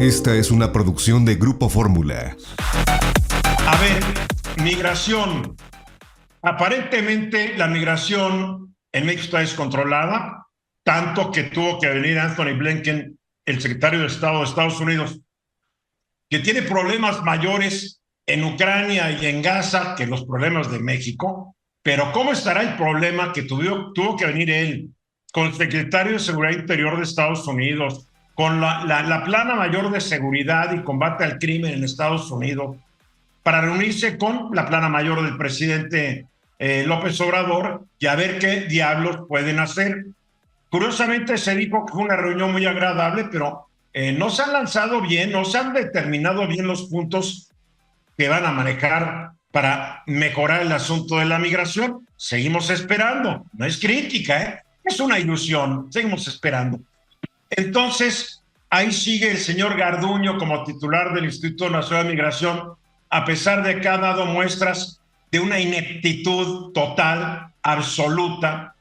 Esta es una producción de Grupo Fórmula. A ver, migración. Aparentemente la migración en México está descontrolada, tanto que tuvo que venir Anthony Blinken, el secretario de Estado de Estados Unidos, que tiene problemas mayores en Ucrania y en Gaza que los problemas de México. Pero ¿cómo estará el problema que tuvo que venir él con el secretario de Seguridad Interior de Estados Unidos, con la plana mayor de seguridad y combate al crimen en Estados Unidos, para reunirse con la plana mayor del presidente López Obrador y a ver qué diablos pueden hacer? Curiosamente se dijo que fue una reunión muy agradable, pero no se han lanzado bien, no se han determinado bien los puntos que van a manejar para mejorar el asunto de la migración. Seguimos esperando, no es crítica, es una ilusión, seguimos esperando. Entonces, ahí sigue el señor Garduño como titular del Instituto Nacional de Migración, a pesar de que ha dado muestras de una ineptitud total, absoluta,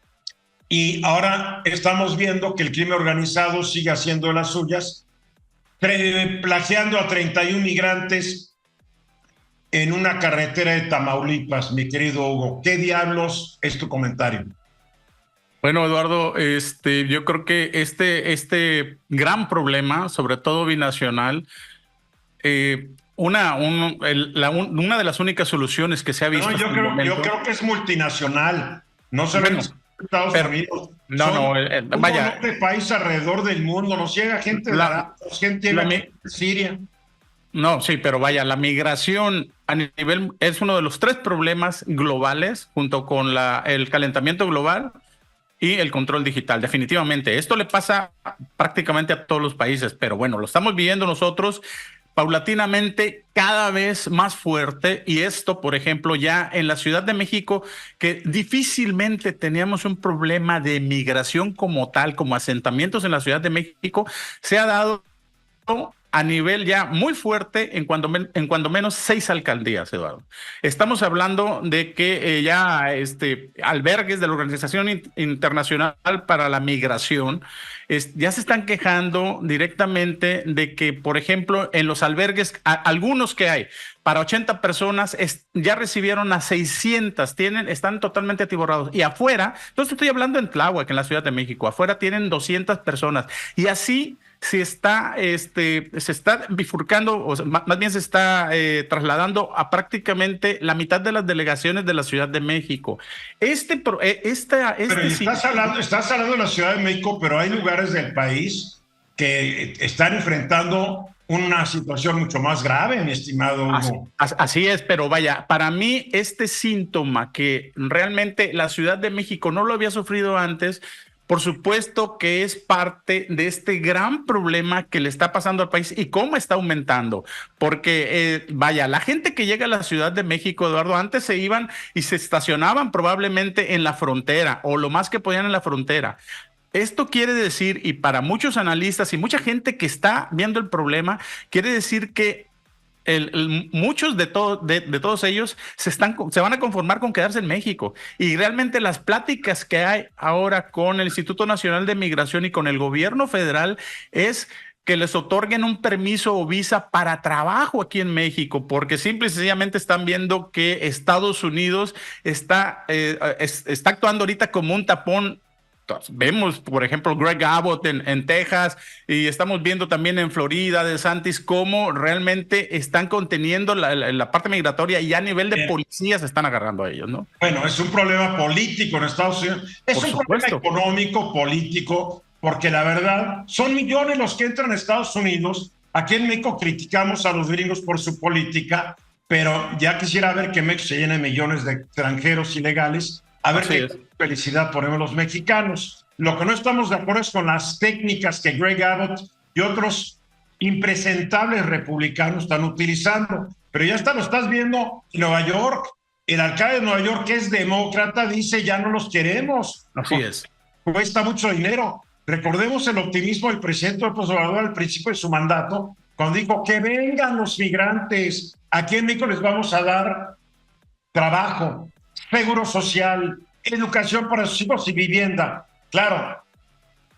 y ahora estamos viendo que el crimen organizado sigue haciendo las suyas, plagiando a 31 migrantes en una carretera de Tamaulipas. Mi querido Hugo, ¿qué diablos es tu comentario? Bueno, Eduardo, yo creo que este gran problema, sobre todo binacional, una de las únicas soluciones que se ha visto. No, yo creo que es multinacional, no solamente Estados Unidos. Vaya, de país alrededor del mundo, nos llega gente de Arabia, gente de Siria. No, sí, pero vaya, la migración a nivel es uno de los tres problemas globales, junto con el calentamiento global y el control digital. Definitivamente, esto le pasa prácticamente a todos los países, pero bueno, lo estamos viviendo nosotros paulatinamente cada vez más fuerte, y esto, por ejemplo, ya en la Ciudad de México, que difícilmente teníamos un problema de migración como tal, como asentamientos en la Ciudad de México, se ha dado a nivel ya muy fuerte en cuando menos 6 alcaldías, Eduardo. Estamos hablando de que ya albergues de la Organización Internacional para la Migración ya se están quejando directamente de que, por ejemplo, en los albergues, algunos que hay para 80 personas, ya recibieron a 600, están totalmente atiborrados. Y afuera, entonces estoy hablando en Tláhuac, en la Ciudad de México, afuera tienen 200 personas. Y así se está bifurcando, o sea, más bien se está trasladando a prácticamente la mitad de las delegaciones de la Ciudad de México. Pero estás hablando de la Ciudad de México, pero hay lugares del país que están enfrentando una situación mucho más grave, mi estimado Hugo. Así es, pero vaya, para mí este síntoma que realmente la Ciudad de México no lo había sufrido antes, por supuesto que es parte de este gran problema que le está pasando al país y cómo está aumentando. Porque, vaya, la gente que llega a la Ciudad de México, Eduardo, antes se iban y se estacionaban probablemente en la frontera o lo más que podían en la frontera. Esto quiere decir, y para muchos analistas y mucha gente que está viendo el problema, quiere decir que muchos de todos ellos se van a conformar con quedarse en México. Y realmente las pláticas que hay ahora con el Instituto Nacional de Migración y con el gobierno federal es que les otorguen un permiso o visa para trabajo aquí en México, porque simple y sencillamente están viendo que Estados Unidos está actuando ahorita como un tapón. Vemos, por ejemplo, Greg Abbott en Texas, y estamos viendo también en Florida, DeSantis, cómo realmente están conteniendo la parte migratoria, y a nivel de policía se están agarrando a ellos, ¿no? Bueno, es un problema político en Estados Unidos. Es un problema económico, político, porque la verdad son millones los que entran a Estados Unidos. Aquí en México criticamos a los gringos por su política, pero ya quisiera ver que México se llene de millones de extranjeros ilegales. A ver qué felicidad ponemos los mexicanos. Lo que no estamos de acuerdo es con las técnicas que Greg Abbott y otros impresentables republicanos están utilizando. Pero ya lo estás viendo en Nueva York. El alcalde de Nueva York, que es demócrata, dice ya no los queremos. Así es. Cuesta mucho dinero. Recordemos el optimismo del presidente López Obrador al principio de su mandato, cuando dijo que vengan los migrantes. Aquí en México les vamos a dar trabajo, seguro social, educación para sus hijos y vivienda. Claro,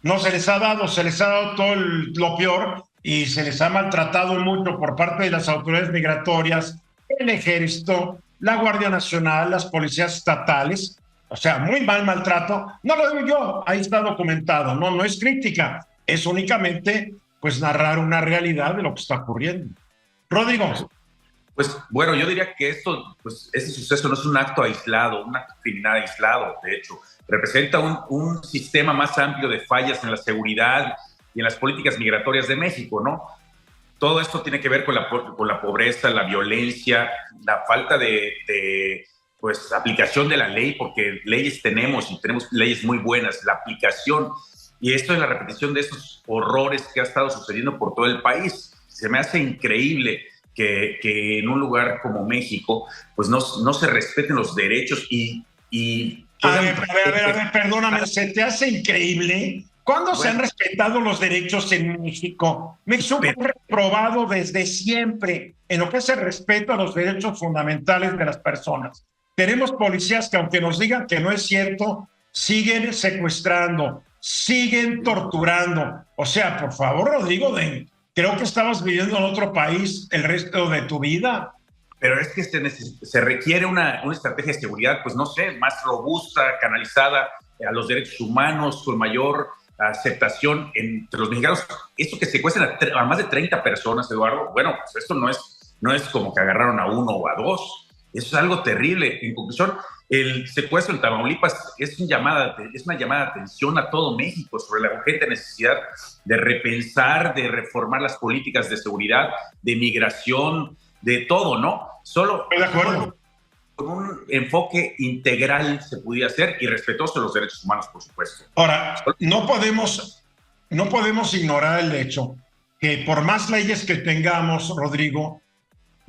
no se les ha dado todo lo peor, y se les ha maltratado mucho por parte de las autoridades migratorias, el ejército, la Guardia Nacional, las policías estatales, o sea, muy mal maltrato. No lo digo yo, ahí está documentado, no es crítica, es únicamente pues narrar una realidad de lo que está ocurriendo. Rodrigo. Pues bueno, yo diría que este suceso no es un acto aislado, un acto criminal aislado, de hecho, representa un sistema más amplio de fallas en la seguridad y en las políticas migratorias de México, ¿no? Todo esto tiene que ver con la pobreza, la violencia, la falta de pues, aplicación de la ley, porque leyes tenemos y tenemos leyes muy buenas, la aplicación, y esto es la repetición de estos horrores que ha estado sucediendo por todo el país. Se me hace increíble que en un lugar como México pues no se respeten los derechos y a ver, perdóname, ¿se te hace increíble? ¿Cuándo se han respetado los derechos en México? México es reprobado desde siempre en lo que es el respeto a los derechos fundamentales de las personas. Tenemos policías que, aunque nos digan que no es cierto, siguen secuestrando, siguen torturando. O sea, por favor, Rodrigo, creo que estabas viviendo en otro país el resto de tu vida. Pero es que se requiere una estrategia de seguridad, pues no sé, más robusta, canalizada a los derechos humanos, con mayor aceptación entre los mexicanos. Esto que secuestran a más de 30 personas, Eduardo, bueno, pues esto no es como que agarraron a uno o a dos. Eso es algo terrible. En conclusión, el secuestro en Tamaulipas es una llamada de atención a todo México sobre la urgente necesidad de repensar, de reformar las políticas de seguridad, de migración, de todo, ¿no? Solo de acuerdo. Con un enfoque integral se pudiera hacer y respetuoso de los derechos humanos, por supuesto. Ahora, no podemos ignorar el hecho que por más leyes que tengamos, Rodrigo,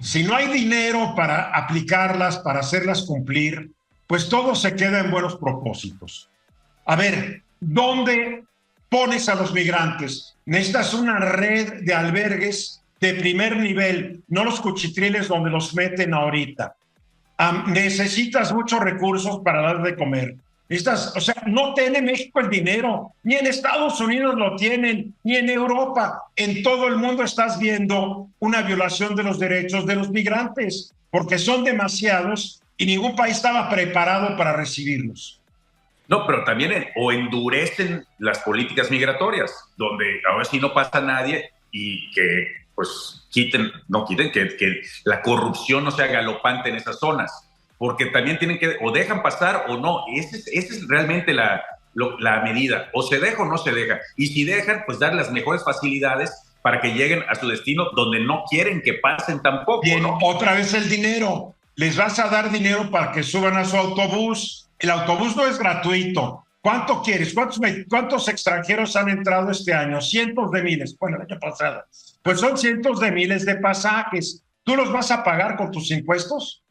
si no hay dinero para aplicarlas, para hacerlas cumplir, pues todo se queda en buenos propósitos. A ver, ¿dónde pones a los migrantes? Necesitas una red de albergues de primer nivel, no los cuchitriles donde los meten ahorita. Necesitas muchos recursos para dar de comer. O sea, no tiene México el dinero, ni en Estados Unidos lo tienen, ni en Europa. En todo el mundo estás viendo una violación de los derechos de los migrantes, porque son demasiados y ningún país estaba preparado para recibirlos. No, pero también o endurecen las políticas migratorias, donde ahora sí no pasa nadie y que pues que la corrupción no sea galopante en esas zonas, porque también tienen que, o dejan pasar o no, esa es realmente la medida, o se deja o no se deja, y si dejan, pues dar las mejores facilidades para que lleguen a su destino donde no quieren que pasen tampoco. Bien, ¿no? Otra vez el dinero, les vas a dar dinero para que suban a su autobús, el autobús no es gratuito. ¿Cuánto quieres? ¿Cuántos extranjeros han entrado este año? Cientos de miles. Bueno, el año pasado. Pues son cientos de miles de pasajes. ¿Tú los vas a pagar con tus impuestos?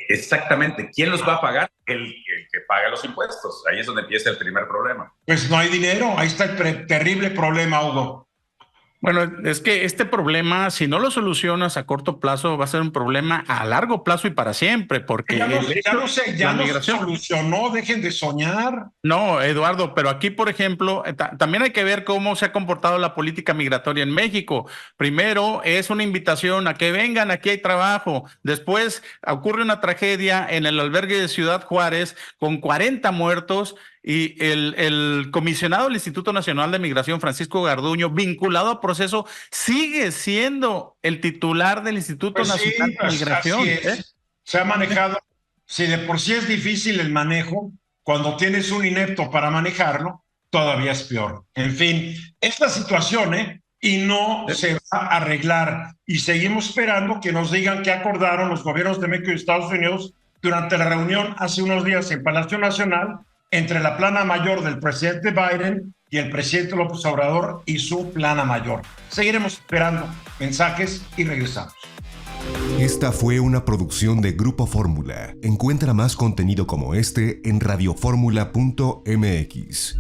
Exactamente. ¿Quién los va a pagar? El que paga los impuestos. Ahí es donde empieza el primer problema. Pues no hay dinero. Ahí está el terrible problema, Hugo. Bueno, es que este problema, si no lo solucionas a corto plazo, va a ser un problema a largo plazo y para siempre, porque ya no se solucionó, dejen de soñar. No, Eduardo, pero aquí, por ejemplo, también hay que ver cómo se ha comportado la política migratoria en México. Primero es una invitación a que vengan, aquí hay trabajo. Después ocurre una tragedia en el albergue de Ciudad Juárez con 40 muertos. Y el comisionado del Instituto Nacional de Migración, Francisco Garduño, vinculado al proceso, sigue siendo el titular del Instituto Nacional de Migración. Se ha manejado, si de por sí es difícil el manejo, cuando tienes un inepto para manejarlo, todavía es peor. En fin, esta situación, y no se va a arreglar. Y seguimos esperando que nos digan qué acordaron los gobiernos de México y Estados Unidos durante la reunión hace unos días en Palacio Nacional, entre la plana mayor del presidente Biden y el presidente López Obrador y su plana mayor. Seguiremos esperando mensajes y regresamos. Esta fue una producción de Grupo Fórmula. Encuentra más contenido como este en radioformula.mx.